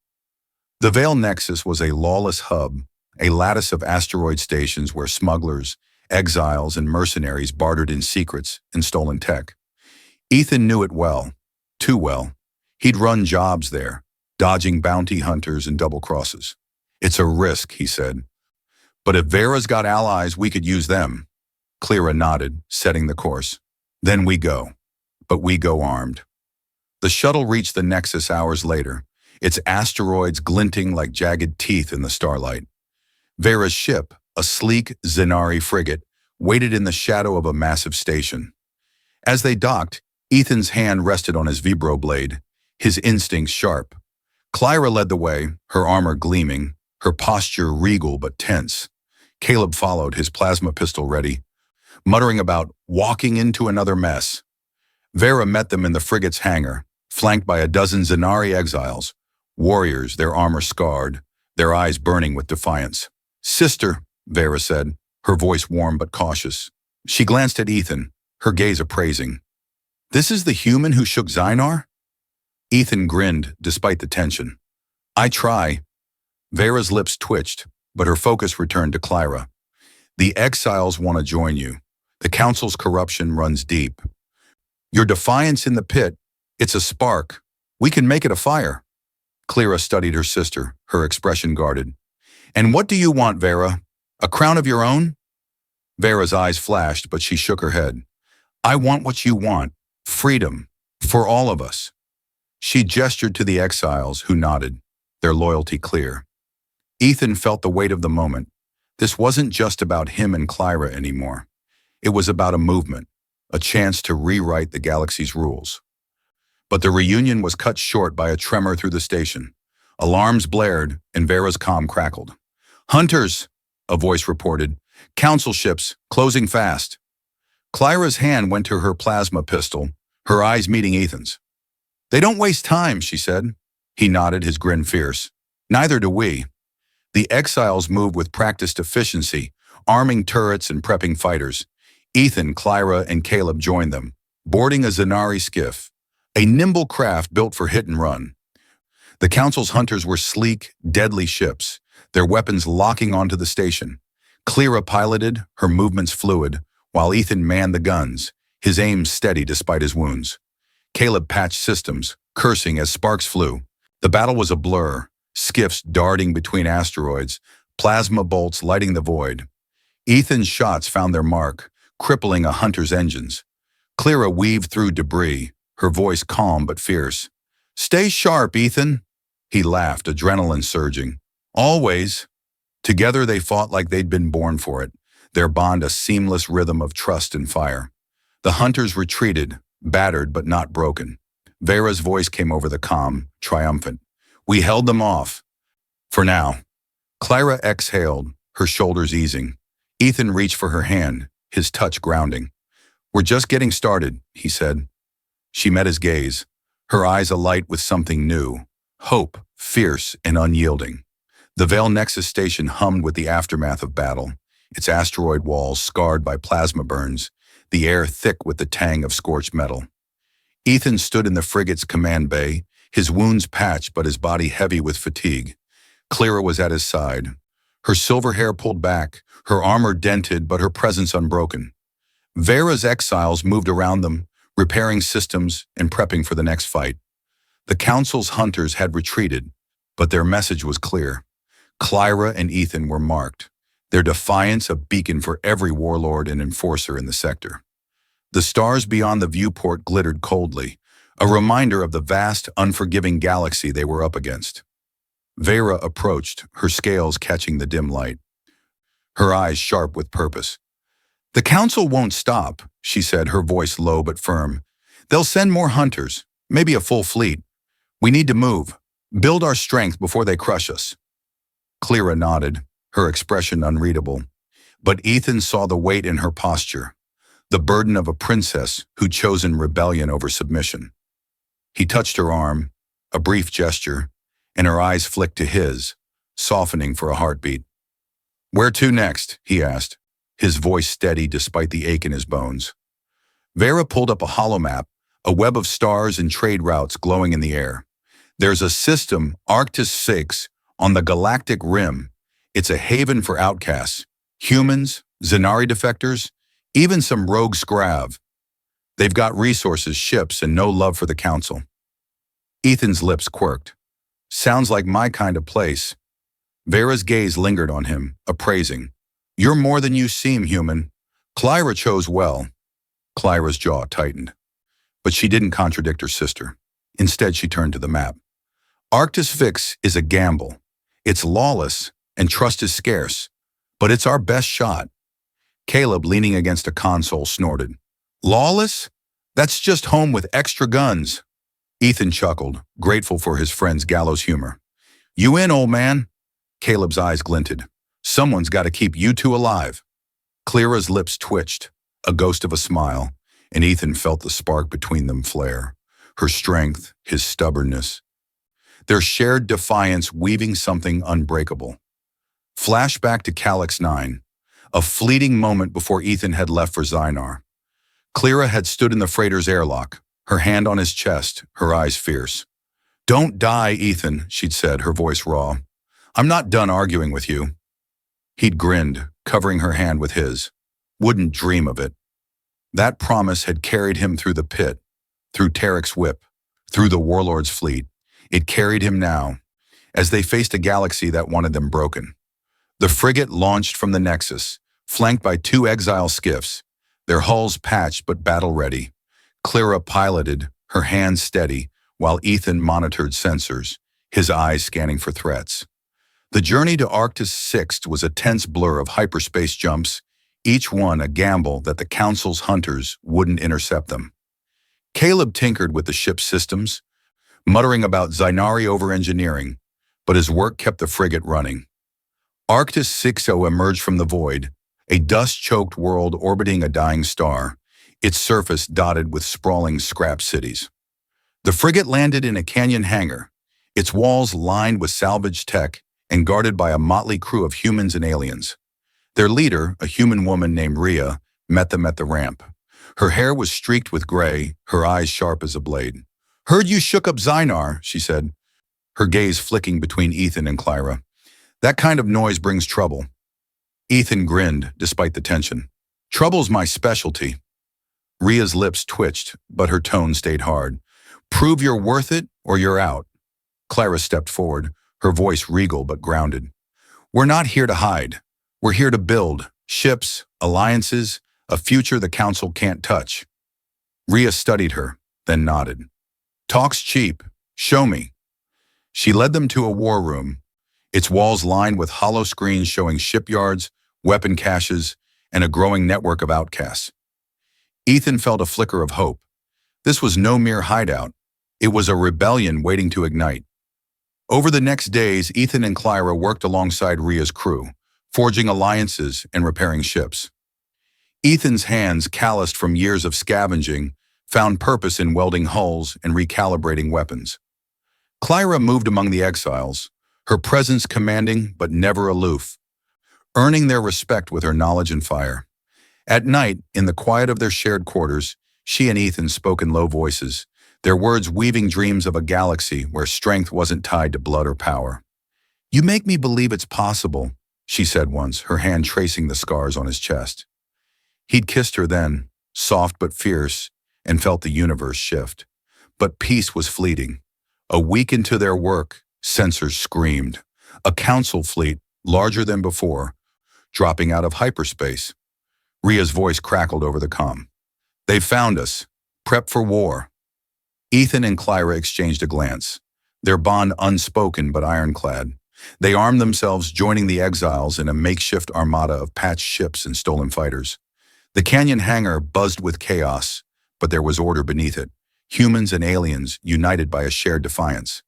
The Veil Nexus was a lawless hub, a lattice of asteroid stations where smugglers, exiles, and mercenaries bartered in secrets and stolen tech. Ethan knew it well, too well. He'd run jobs there, dodging bounty hunters and double crosses. "It's a risk," he said. "But if Vera's got allies, we could use them." Klyra nodded, setting the course. "Then we go. But we go armed." The shuttle reached the Nexus hours later, its asteroids glinting like jagged teeth in the starlight. Vera's ship, a sleek Zynari frigate, waited in the shadow of a massive station. As they docked, Ethan's hand rested on his vibroblade, his instincts sharp. Klyra led the way, her armor gleaming, her posture regal but tense. Caleb followed, his plasma pistol ready, muttering about walking into another mess. Vera met them in the frigate's hangar, flanked by a dozen Zynari exiles, warriors, their armor scarred, their eyes burning with defiance. "Sister," Vera said, her voice warm but cautious. She glanced at Ethan, her gaze appraising. "This is the human who shook Zynar?" Ethan grinned, despite the tension. "I try." Vera's lips twitched, but her focus returned to Klyra. "The exiles want to join you. The council's corruption runs deep. Your defiance in the pit, it's a spark. We can make it a fire." Klyra studied her sister, her expression guarded. "And what do you want, Vera? A crown of your own?" Vera's eyes flashed, but she shook her head. "I want what you want. Freedom. For all of us." She gestured to the exiles, who nodded, their loyalty clear. Ethan felt the weight of the moment. This wasn't just about him and Klyra anymore. It was about a movement, a chance to rewrite the galaxy's rules. But the reunion was cut short by a tremor through the station. Alarms blared, and Vera's comm crackled. "Hunters," a voice reported. "Council ships, closing fast." Klyra's hand went to her plasma pistol, her eyes meeting Ethan's. "They don't waste time," she said. He nodded, his grin fierce. "Neither do we." The exiles moved with practiced efficiency, arming turrets and prepping fighters. Ethan, Klyra, and Caleb joined them, boarding a Zynari skiff, a nimble craft built for hit and run. The council's hunters were sleek, deadly ships, their weapons locking onto the station. Klyra piloted, her movements fluid, while Ethan manned the guns, his aim steady despite his wounds. Caleb patched systems, cursing as sparks flew. The battle was a blur, skiffs darting between asteroids, plasma bolts lighting the void. Ethan's shots found their mark, crippling a hunter's engines. Klyra weaved through debris, her voice calm but fierce. "Stay sharp, Ethan." He laughed, adrenaline surging. "Always." Together they fought like they'd been born for it, their bond a seamless rhythm of trust and fire. The hunters retreated, battered but not broken. Vera's voice came over the comm, triumphant. "We held them off. For now." Klyra exhaled, her shoulders easing. Ethan reached for her hand, his touch grounding. "We're just getting started," he said. She met his gaze, her eyes alight with something new, hope, fierce and unyielding. The Veil Nexus station hummed with the aftermath of battle, its asteroid walls scarred by plasma burns, the air thick with the tang of scorched metal. Ethan stood in the frigate's command bay, his wounds patched but his body heavy with fatigue. Klyra was at his side, her silver hair pulled back, her armor dented but her presence unbroken. Vera's exiles moved around them, repairing systems and prepping for the next fight. The council's hunters had retreated, but their message was clear. Klyra and Ethan were marked. their defiance a beacon for every warlord and enforcer in the sector. The stars beyond the viewport glittered coldly, a reminder of the vast, unforgiving galaxy they were up against. Vera approached, her scales catching the dim light, her eyes sharp with purpose. "The council won't stop," she said, her voice low but firm. "They'll send more hunters, maybe a full fleet. We need to move, build our strength before they crush us." Klyra nodded, her expression unreadable. But Ethan saw the weight in her posture, the burden of a princess who'd chosen rebellion over submission. He touched her arm, a brief gesture, and her eyes flicked to his, softening for a heartbeat. "Where to next?" he asked, his voice steady despite the ache in his bones. Vera pulled up a holomap, a web of stars and trade routes glowing in the air. "There's a system, Arctis 6, on the galactic rim. It's a haven for outcasts, humans, Zynari defectors, even some rogue scrav. They've got resources, ships, and no love for the council." Ethan's lips quirked. "Sounds like my kind of place." Vera's gaze lingered on him, appraising. "You're more than you seem, human. Klyra chose well." Klyra's jaw tightened. But she didn't contradict her sister. Instead, she turned to the map. "Arctis Fix is a gamble. It's lawless, and trust is scarce. But it's our best shot." Caleb, leaning against a console, snorted. "Lawless? That's just home with extra guns." Ethan chuckled, grateful for his friend's gallows humor. "You in, old man?" Caleb's eyes glinted. "Someone's got to keep you two alive." Klyra's lips twitched, a ghost of a smile, and Ethan felt the spark between them flare. Her strength, his stubbornness. Their shared defiance weaving something unbreakable. Flashback to Calyx 9, a fleeting moment before Ethan had left for Zynari. Klyra had stood in the freighter's airlock, her hand on his chest, her eyes fierce. "Don't die, Ethan," she'd said, her voice raw. "I'm not done arguing with you." He'd grinned, covering her hand with his. Wouldn't dream of it. That promise had carried him through the pit, through Tarek's whip, through the warlord's fleet. It carried him now, as they faced a galaxy that wanted them broken. The frigate launched from the Nexus, flanked by 2 exile skiffs, their hulls patched but battle-ready. Klyra piloted, her hands steady, while Ethan monitored sensors, his eyes scanning for threats. The journey to Arctis 6 was a tense blur of hyperspace jumps, each one a gamble that the Council's hunters wouldn't intercept them. Caleb tinkered with the ship's systems, muttering about Zynari over-engineering, but his work kept the frigate running. Arctis 6 emerged from the void, a dust-choked world orbiting a dying star, its surface dotted with sprawling scrap cities. The frigate landed in a canyon hangar, its walls lined with salvaged tech and guarded by a motley crew of humans and aliens. Their leader, a human woman named Rhea, met them at the ramp. Her hair was streaked with gray, her eyes sharp as a blade. "Heard you shook up Zynari," she said, her gaze flicking between Ethan and Klyra. "That kind of noise brings trouble." Ethan grinned, despite the tension. "Trouble's my specialty." Rhea's lips twitched, but her tone stayed hard. "Prove you're worth it, or you're out." Klyra stepped forward, her voice regal but grounded. "We're not here to hide. We're here to build ships, alliances, a future the Council can't touch." Rhea studied her, then nodded. "Talk's cheap. Show me." She led them to a war room, its walls lined with hollow screens showing shipyards, weapon caches, and a growing network of outcasts. Ethan felt a flicker of hope. This was no mere hideout. It was a rebellion waiting to ignite. Over the next days, Ethan and Klyra worked alongside Rhea's crew, forging alliances and repairing ships. Ethan's hands, calloused from years of scavenging, found purpose in welding hulls and recalibrating weapons. Klyra moved among the exiles, her presence commanding but never aloof, earning their respect with her knowledge and fire. At night, in the quiet of their shared quarters, she and Ethan spoke in low voices, their words weaving dreams of a galaxy where strength wasn't tied to blood or power. "You make me believe it's possible," she said once, her hand tracing the scars on his chest. He'd kissed her then, soft but fierce, and felt the universe shift. But peace was fleeting. A week into their work, sensors screamed. A council fleet, larger than before, dropping out of hyperspace. Rhea's voice crackled over the comm. "They've found us. Prep for war." Ethan and Klyra exchanged a glance, their bond unspoken but ironclad. They armed themselves, joining the exiles in a makeshift armada of patched ships and stolen fighters. The canyon hangar buzzed with chaos, but there was order beneath it. Humans and aliens united by a shared defiance.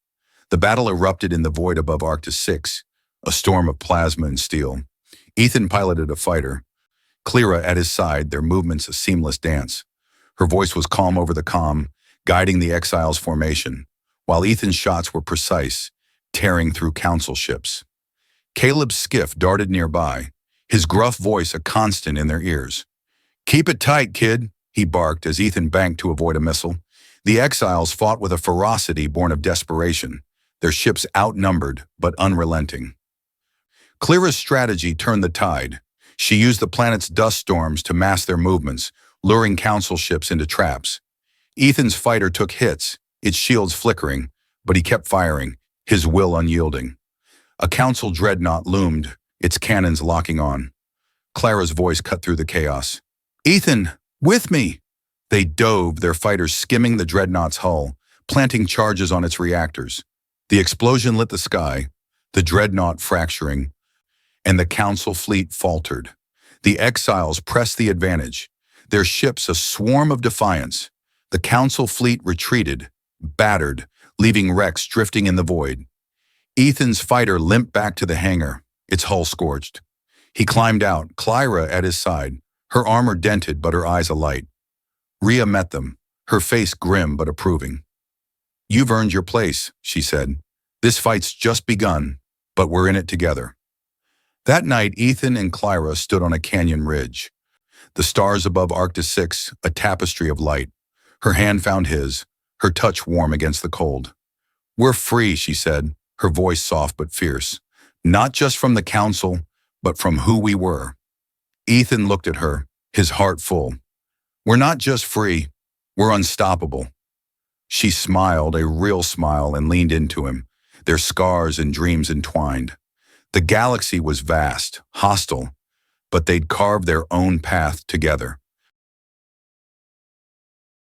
The battle erupted in the void above Arctis 6, a storm of plasma and steel. Ethan piloted a fighter, Klyra at his side, their movements a seamless dance. Her voice was calm over the comm, guiding the exiles' formation, while Ethan's shots were precise, tearing through council ships. Caleb's skiff darted nearby, his gruff voice a constant in their ears. "Keep it tight, kid," he barked as Ethan banked to avoid a missile. The exiles fought with a ferocity born of desperation, their ships outnumbered but unrelenting. Klyra's strategy turned the tide. She used the planet's dust storms to mask their movements, luring council ships into traps. Ethan's fighter took hits, its shields flickering, but he kept firing, his will unyielding. A council dreadnought loomed, its cannons locking on. Klyra's voice cut through the chaos. "Ethan, with me!" They dove, their fighters skimming the dreadnought's hull, planting charges on its reactors. The explosion lit the sky, the dreadnought fracturing, and the council fleet faltered. The exiles pressed the advantage, their ships a swarm of defiance. The council fleet retreated, battered, leaving wrecks drifting in the void. Ethan's fighter limped back to the hangar, its hull scorched. He climbed out, Klyra at his side, her armor dented but her eyes alight. Rhea met them, her face grim but approving. "You've earned your place," she said. "This fight's just begun, but we're in it together." That night, Ethan and Klyra stood on a canyon ridge. The stars above Arctis 6, a tapestry of light. Her hand found his, her touch warm against the cold. "We're free," she said, her voice soft but fierce. "Not just from the council, but from who we were." Ethan looked at her, his heart full. "We're not just free, we're unstoppable." She smiled, a real smile, and leaned into him, their scars and dreams entwined. The galaxy was vast, hostile, but they'd carved their own path together.